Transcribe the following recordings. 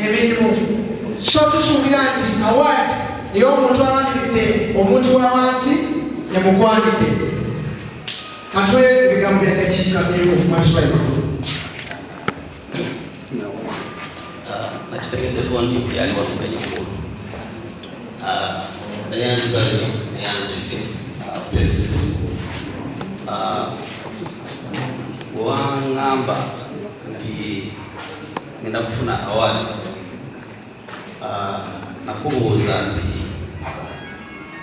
emirimu so tusuubira nti award ey'omuntu awandiridde omuntu wa wansi emugwanidde. Katwe ebigambo by'eddakiika eby'okumanyikiwa makulu. Nakitegeddeko nti yali wavuganya mukulu nayanzike tesis waŋŋamba nti ngenda kufuna award nakubuuza nti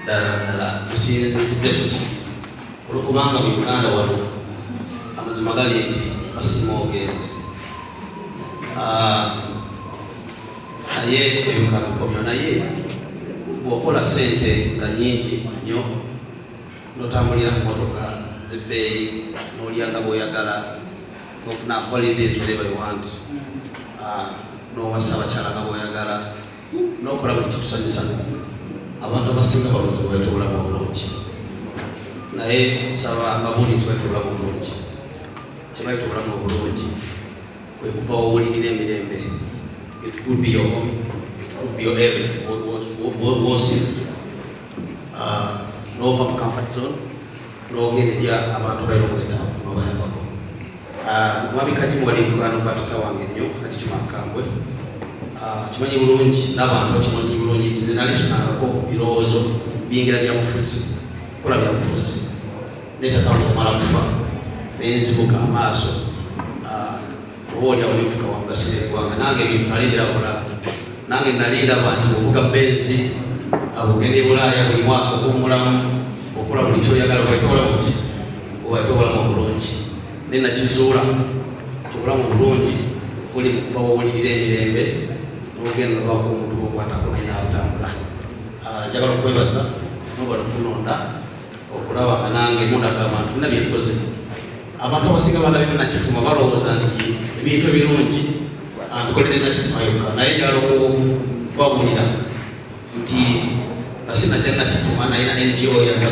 ddala kusinzidde kuki olwokubanga mu Uganda wano amazima gali nti basiima ogenze naye ebikabikomyo naye bw'okola ssente nga nnyingi nnyo n'otambulira mu motoka z'ebbeeyi n'olyanga bw'oyagala n'ofuna holidays whatever you want n'owasa abakyala nga bw'oyagala n'okola buli kitusanyusa abantu abasinga balowooza baita obulamu obulungi naye nsaba ababuulizi baita obulamu obulungi kyebaita obulamu obulungi kwe kuva wowulirira emirembe. It could be your home, it could be your area, no from comfort zone, no getting ya abantu bali okwenda n'obayambako. Mwabikati mwali mukwana batata wange nnyo nakikima nkambwe. Kimanyi bulungi n'abantu bakimanyi bulungi nti nze nali sinangako birowoozo biyingira byabufuzi kola byabufuzi nettaka okumala kufa nenzibuka amaaso obaolyawo nefuka wangasire eggwanga nange ebintu nalindira kulala nange nalinda bantu ovuga benzi abugenda e Bulaaya buli mwaka okuwumulamu okola buli kyoyagala obaitobola buki obaitobolamu obulungi nenakizuula tobulamu bulungi buli mukuba wowulirira emirembe n'ogenda nobaka omuntu bokwatako naye n'abutambula. Njagala okwebaza nobala okunonda okulaba nga nange mundaga abantu nina byenkoze. Abantu abasinga balabire nakifuma balowooza nti ebintu ebirungi bikolere nakifuma yokka naye njagala okubabulira nti nga sinajja nakifuma naye na NGO yange